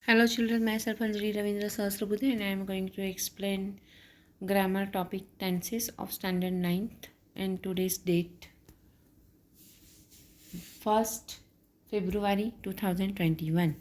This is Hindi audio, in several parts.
Hello children, myself Anjali Ravindra Sahasrabudhe and I am going to explain grammar topic tenses of standard 9th and today's date 1st February 2021.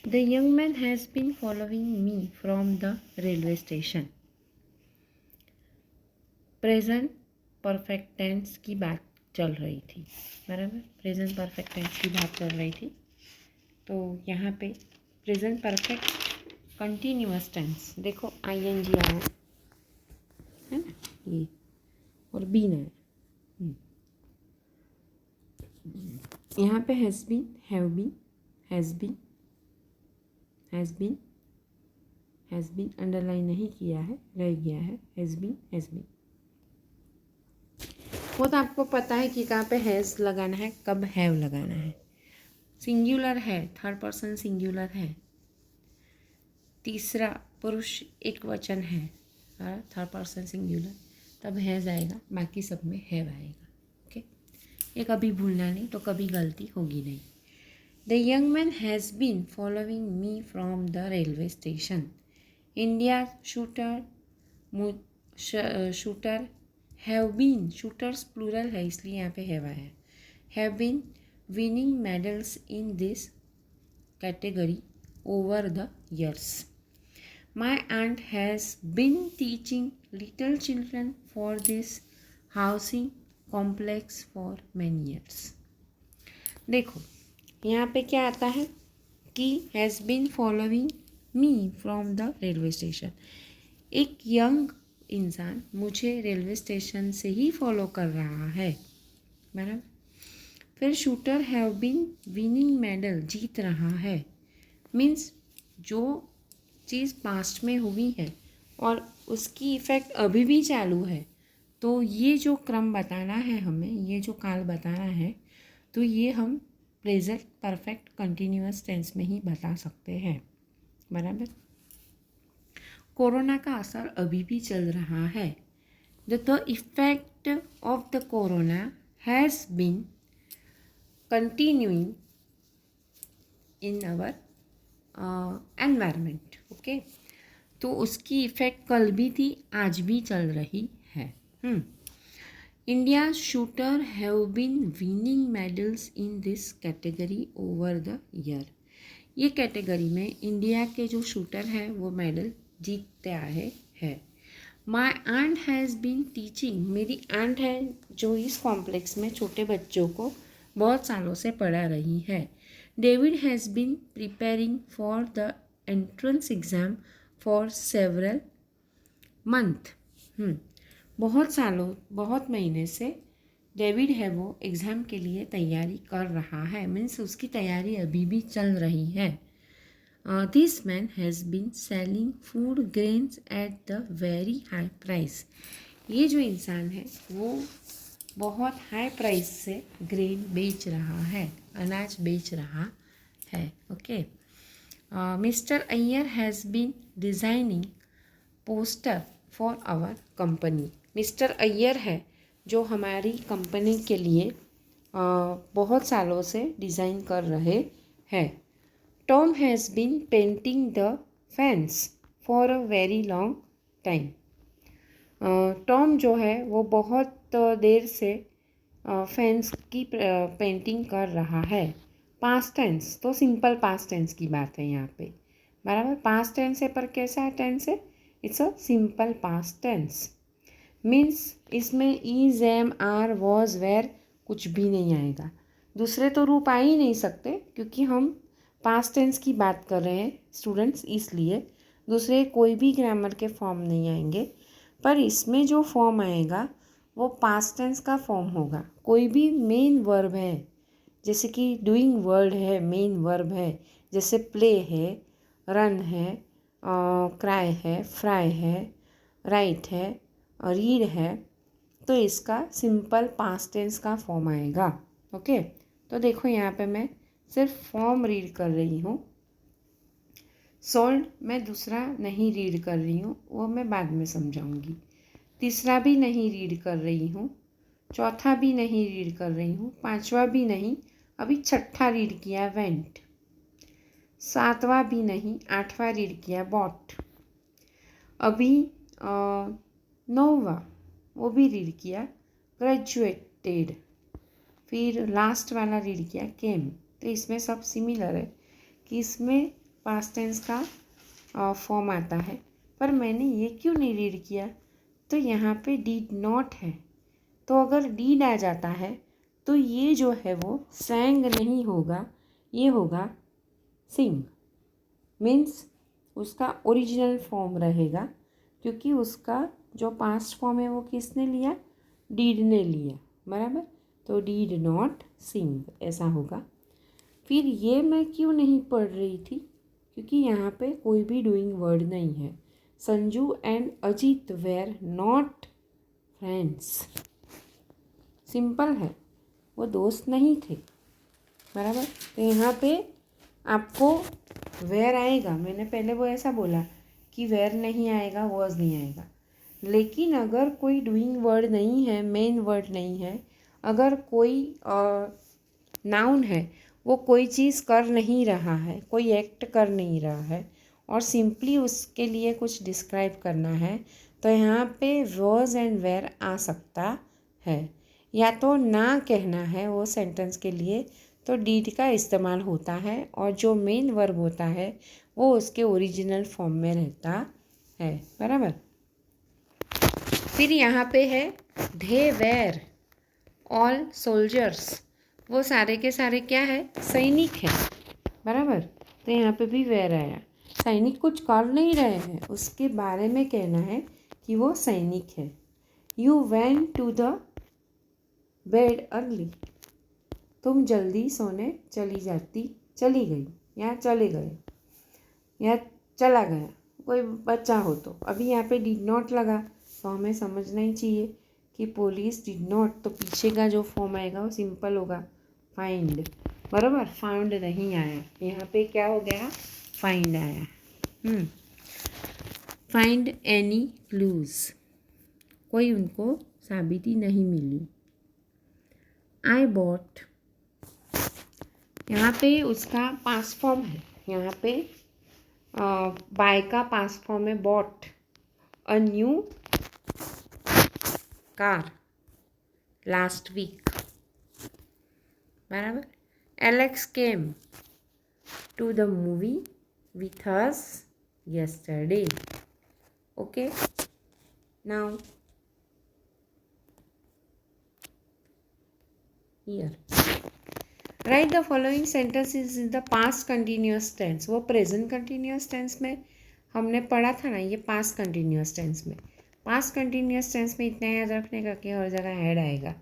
The young man has been following me from the railway station. Present perfect tense की बात चल रही थी, बराबर। प्रेजेंट परफेक्ट टेंस की बात चल रही थी, तो यहाँ पे प्रेजेंट परफेक्ट कंटिन्यूअस टेंस देखो आईएनजी आया है ना, ये और बीन आया। यहाँ पे has been, have been, has been, has been, has been underline नहीं किया है, रह गया है हैज़ बीन, हैज़ बीन। वो तो आपको पता है कि कहाँ पे हैज़ लगाना है, कब हैव लगाना है। सिंगुलर है, थर्ड पर्सन सिंगुलर है, तीसरा पुरुष एक वचन है, थर्ड पर्सन सिंगुलर, तब हैज़ आएगा, बाकी सब में हैव आएगा। ओके, ये कभी भूलना नहीं, तो कभी गलती होगी नहीं। The young man has been following me from the railway station. India shooter shooter have been, shooters plural है इसलिए यहाँ पे हैव आया, have been winning medals in this category over the years. My aunt has been teaching little children for this housing complex for many years. देखो यहाँ पे क्या आता है कि has been following me from the railway station. एक यंग इंसान मुझे रेलवे स्टेशन से ही फॉलो कर रहा है, बराबर। फिर shooter have been winning medal, जीत रहा है, मीन्स जो चीज़ पास्ट में हुई है और उसकी इफ़ेक्ट अभी भी चालू है, तो ये जो क्रम बताना है हमें, ये जो काल बताना है, तो ये हम प्रेजेंट परफेक्ट कंटिन्यूअस टेंस में ही बता सकते हैं, बराबर। कोरोना का असर अभी भी चल रहा है। The effect of the corona has been continuing in our environment. Okay, तो उसकी इफ़ेक्ट कल भी थी, आज भी चल रही है। India shooter have been winning medals in this category over the year. ये कैटेगरी में इंडिया के जो शूटर हैं वो मेडल जीतते आए हैं। My aunt has been teaching, मेरी आंट है जो इस कॉम्प्लेक्स में छोटे बच्चों को बहुत सालों से पढ़ा रही है। David has been preparing for the entrance exam for several month. बहुत सालों, बहुत महीने से डेविड है वो एग्ज़ाम के लिए तैयारी कर रहा है, मीन्स उसकी तैयारी अभी भी चल रही है। This man has been selling food grains at the very high price. ये जो इंसान है वो बहुत हाई प्राइस से ग्रेन बेच रहा है, अनाज बेच रहा है। Okay, mister Iyer has been designing poster for our company. Mister Iyer है जो हमारी कंपनी के लिए बहुत सालों से डिज़ाइन कर रहे हैं। Tom has been painting the fence for a very long time. Tom जो है वो बहुत देर से फैंस की पेंटिंग कर रहा है। पास्ट टेंस, तो सिंपल पास्ट टेंस की बात है यहाँ पे, बराबर। पास्ट टेंस है पर कैसा टेंस है, it's a simple past tense, means इसमें is, am, are, was, were कुछ भी नहीं आएगा। दूसरे तो रूप आ ही नहीं सकते क्योंकि हम पास्ट टेंस की बात कर रहे हैं स्टूडेंट्स, इसलिए दूसरे कोई भी ग्रामर के फॉर्म नहीं आएंगे। पर इसमें जो फॉर्म आएगा वो पास्ट टेंस का फॉर्म होगा। कोई भी मेन वर्ब है, जैसे कि डूइंग वर्ड है, मेन वर्ब है, जैसे प्ले है, रन है, क्राई है, फ्राई है, राइट है, रीड है, तो इसका सिंपल पास्ट टेंस का फॉर्म आएगा। ओके, तो देखो यहाँ पे मैं सिर्फ फॉर्म रीड कर रही हूँ, सोल्ड मैं दूसरा नहीं रीड कर रही हूँ, वो मैं बाद में समझाऊंगी। तीसरा भी नहीं रीड कर रही हूँ, चौथा भी नहीं रीड कर रही हूँ, पांचवा भी नहीं, अभी छठा रीड किया वेंट, सातवां भी नहीं, आठवां रीड किया बॉट, अभी नौवां वो भी रीड किया ग्रेजुएटेड, फिर लास्ट वाला रीड किया केम। तो इसमें सब सिमिलर है कि इसमें पास्ट टेंस का फॉर्म आता है, पर मैंने ये क्यों नहीं रीड किया, तो यहाँ पे डिड नॉट है। तो अगर डीड आ जाता है तो ये जो है वो सैंग नहीं होगा, ये होगा सिंग। मीन्स उसका ओरिजिनल फॉर्म रहेगा, क्योंकि उसका जो पास्ट फॉर्म है वो किसने लिया, डीड ने लिया, बराबर। तो डीड नॉट सिंग ऐसा होगा। फिर ये मैं क्यों नहीं पढ़ रही थी, क्योंकि यहाँ पे कोई भी डूइंग वर्ड नहीं है। Sanju and Ajit were not friends, simple है, वो दोस्त नहीं थे, बराबर। तो यहाँ पे आपको वेर आएगा, मैंने पहले वो ऐसा बोला कि वेर नहीं आएगा, वॉज नहीं आएगा। लेकिन अगर कोई डूइंग वर्ड नहीं है, मेन वर्ड नहीं है, अगर कोई नाउन है, वो कोई चीज़ कर नहीं रहा है, कोई एक्ट कर नहीं रहा है और सिंपली उसके लिए कुछ डिस्क्राइब करना है, तो यहाँ पे वॉज एंड वेर आ सकता है। या तो ना कहना है वो सेंटेंस के लिए, तो डीड का इस्तेमाल होता है और जो मेन वर्ब होता है वो उसके ओरिजिनल फॉर्म में रहता है, बराबर। फिर यहाँ पे है दे वेर ऑल सोल्जर्स, वो सारे के सारे क्या है, सैनिक है, बराबर। तो यहाँ पे भी वेर आया, सैनिक कुछ कर नहीं रहे हैं, उसके बारे में कहना है कि वो सैनिक है। You went to the bed early, तुम जल्दी सोने चली गई या चले गए या चला गया, कोई बच्चा हो तो। अभी यहाँ पे डिड नॉट लगा तो हमें समझना ही चाहिए कि पुलिस डिड नॉट, तो पीछे का जो फॉर्म आएगा वो सिंपल होगा फाइंड, बराबर। फाउंड नहीं आया, यहाँ पे क्या हो गया, फाइंड आया। फाइंड एनी क्लूज, कोई उनको साबिती नहीं मिली। आई बॉट, यहाँ पे उसका पास्ट फॉर्म है, यहाँ पे बाय का पास्ट फॉर्म है bought a new car last week, बराबर। Alex came to the movie with us yesterday. Okay, now here write the following sentences in the past continuous tense। वो प्रेजेंट कंटिन्यूस टेंस में हमने पढ़ा था ना, ये पास्ट कंटिन्यूस टेंस में। पास्ट कंटिन्यूस टेंस में इतना याद रखने का कि हर जगह हेड आएगा,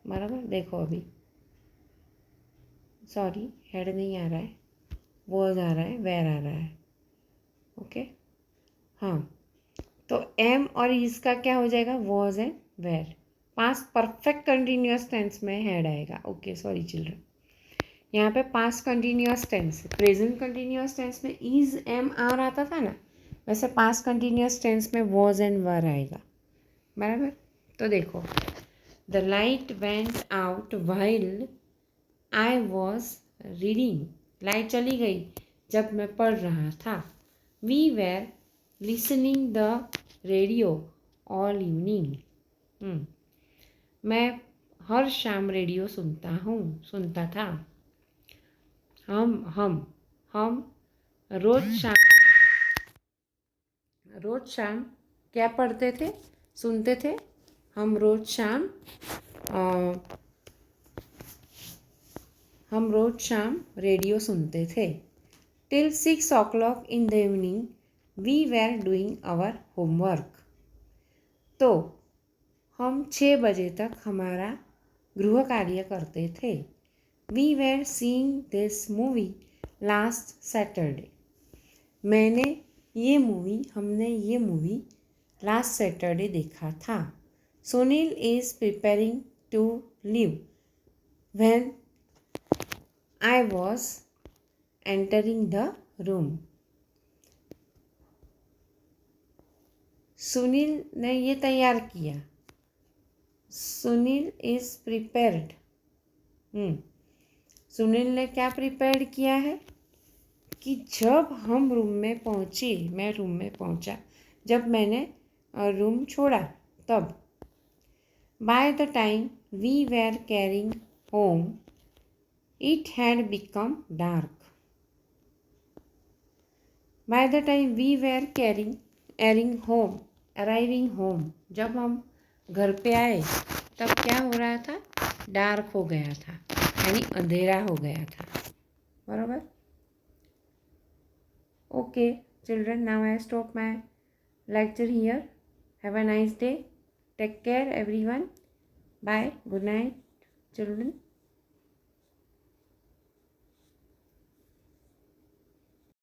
बराबर। देखो अभी सॉरी हेड नहीं आ रहा है, वॉज आ रहा है, वेर आ रहा है, ओके। हाँ, तो एम और इसका क्या हो जाएगा, was and were. Past perfect continuous tense में हेड आएगा, ओके सॉरी चिल्ड्रन। यहाँ पे past continuous tense, present continuous tense में इज एम आर आता था ना, वैसे पास्ट कंटिन्यूस टेंस में वॉज एंड वर आएगा, बराबर। तो देखो, the light went out while I was reading, light चली गई जब मैं पढ़ रहा था। We were listening the radio all evening, मैं हर शाम रेडियो सुनता था। हम रोज शाम क्या पढ़ते थे, सुनते थे। हम रोज शाम रेडियो सुनते थे। Till 6 o'clock in the evening we were doing our homework, तो हम 6 बजे तक हमारा गृह कार्य करते थे। We were seeing this movie last Saturday, हमने ये मूवी लास्ट सैटरडे देखा था। Sunil is preparing to leave when I was entering the room, Sunil ने ये तैयार किया। सुनील इज प्रिपेयर्ड सुनील ने क्या प्रिपेयर किया है कि जब हम रूम में पहुँचे, मैं रूम में पहुँचा, जब मैंने रूम छोड़ा तब, by the time we were carrying home it had become dark. By the time we were arriving home, जब हम घर पे आए तब क्या हो रहा था, डार्क हो गया था, यानी अंधेरा हो गया था, बराबर। Okay children, now I stop my lecture here. Have a nice day. Take care everyone. Bye. Good night children.